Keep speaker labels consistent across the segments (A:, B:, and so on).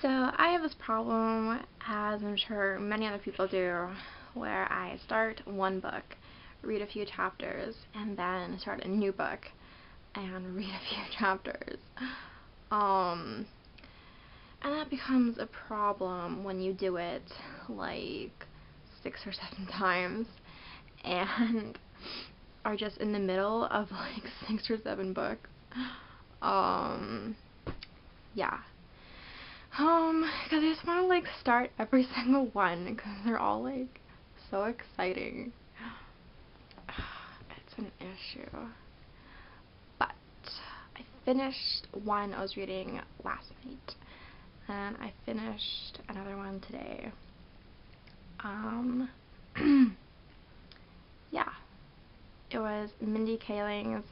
A: So I have this problem, as I'm sure many other people do, where I start one book, read a few chapters, and then start a new book and read a few chapters. And that becomes a problem when you do it like 6 or 7 times and are just in the middle of like 6 or 7 books. Yeah. Because I just want to like start every single one because they're all like so exciting. It's an issue. But I finished one I was reading last night, and I finished another one today. Yeah. It was Mindy Kaling's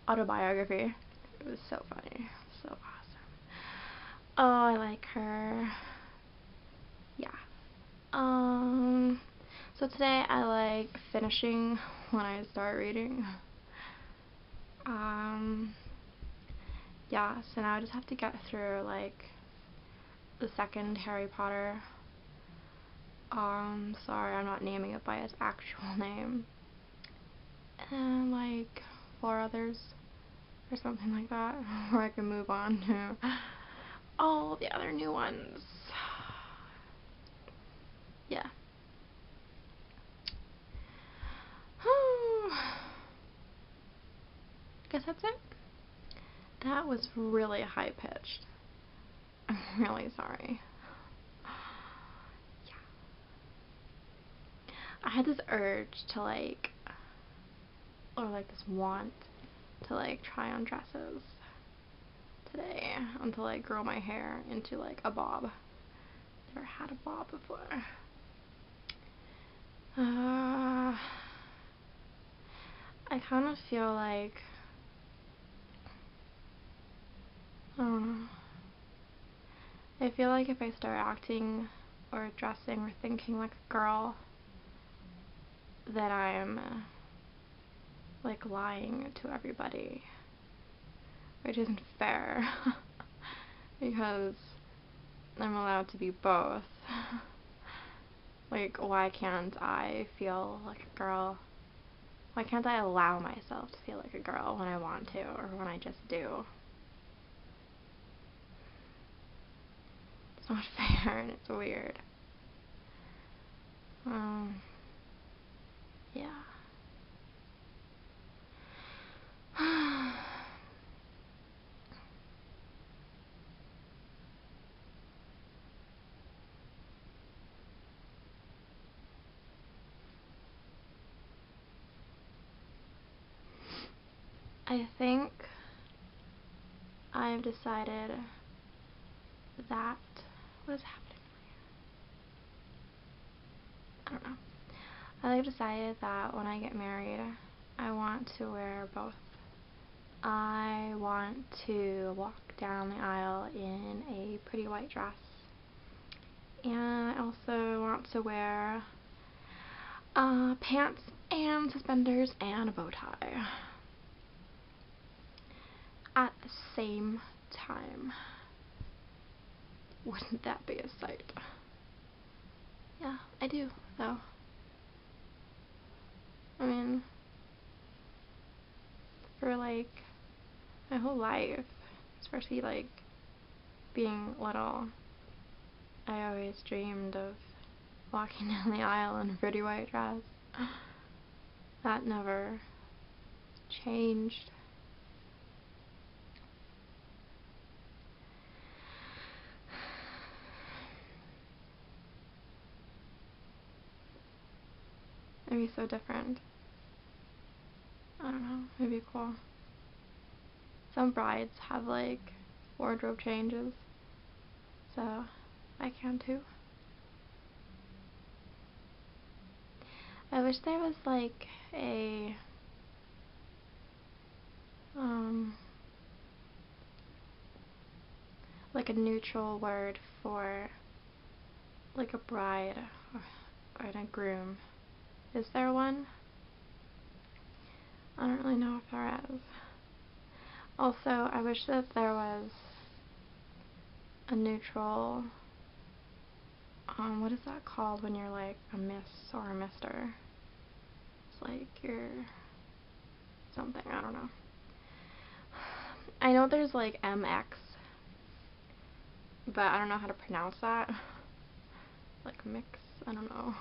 A: autobiography. It was so funny. So awesome. Oh, I like her. Yeah. So today I like finishing when I start reading. Yeah, so now I just have to get through like the second Harry Potter. Sorry, I'm not naming it by its actual name. And like 4 others or something like that, where I can move on to all the other new ones. Yeah. Guess that's it. That was really high pitched. I'm really sorry. Yeah. I had this urge to like, or like this want to like try on dresses today and to like grow my hair into like a bob. Never had a bob before. I kind of feel like, I don't know. I feel like if I start acting or dressing or thinking like a girl, that I'm like lying to everybody, which isn't fair because I'm allowed to be both. Like, why can't I feel like a girl? Why can't I allow myself to feel like a girl when I want to or when I just do? It's not fair and it's weird. Yeah. I think I've decided that, what is happening? I don't know. I've decided that when I get married, I want to wear both. I want to walk down the aisle in a pretty white dress, and I also want to wear pants and suspenders and a bow tie at the same time. Wouldn't that be a sight? Yeah, I do, though. I mean, for like my whole life, especially like being little, I always dreamed of walking down the aisle in a pretty white dress. That never changed. It'd be so different. I don't know, it'd be cool. Some brides have like wardrobe changes, so I can too. I wish there was like a like a neutral word for like a bride or a groom. Is there one? I don't really know if there is. Also, I wish that there was a neutral what is that called when you're like a miss or a mister? It's like you're something, I don't know. I know there's like MX, but I don't know how to pronounce that. Like mix, I don't know.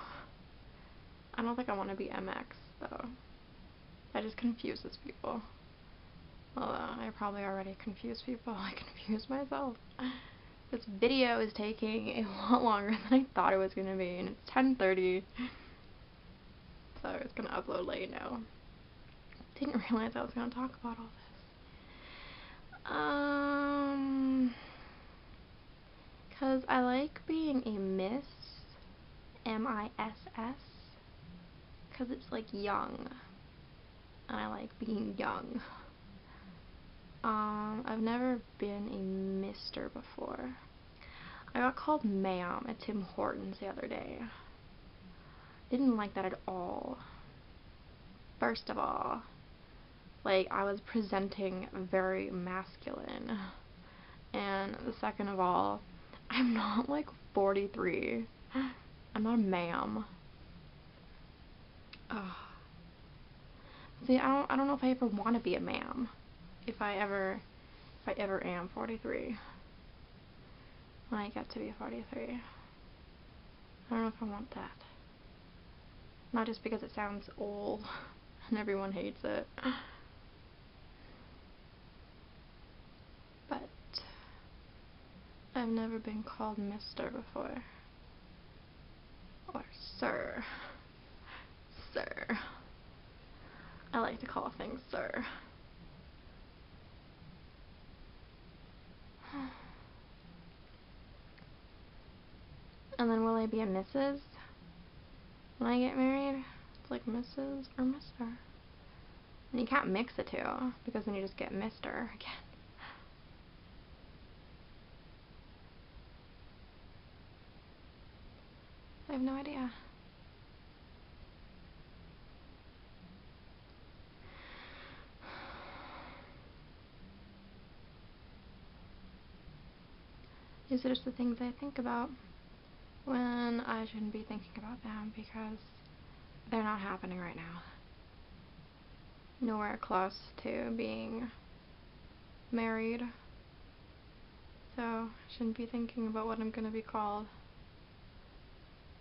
A: I don't think I want to be MX though. That just confuses people. Although I probably already confuse people. I confuse myself. This video is taking a lot longer than I thought it was going to be, and it's 10:30. So it's going to upload late now. Didn't realize I was going to talk about all this. Because I like being a miss, M-I-S-S, because it's like young, and I like being young. I've never been a mister before. I got called ma'am at Tim Hortons the other day. Didn't like that at all. First of all, like, I was presenting very masculine. And the second of all, I'm not like 43. I'm not a ma'am. Ugh. See, I don't know if I ever want to be a ma'am. If I ever am 43. When I get to be 43. I don't know if I want that. Not just because it sounds old and everyone hates it. But I've never been called Mr. before. Or Sir. Sir. I like to call things Sir. And then will I be a Mrs. when I get married? It's like Mrs. or Mr. And you can't mix the two, because then you just get Mr. again. I have no idea. These are just the things I think about when I shouldn't be thinking about them, because they're not happening right now. Nowhere close to being married. So I shouldn't be thinking about what I'm gonna be called.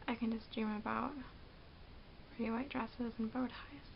A: I can just dream about pretty white dresses and bow ties.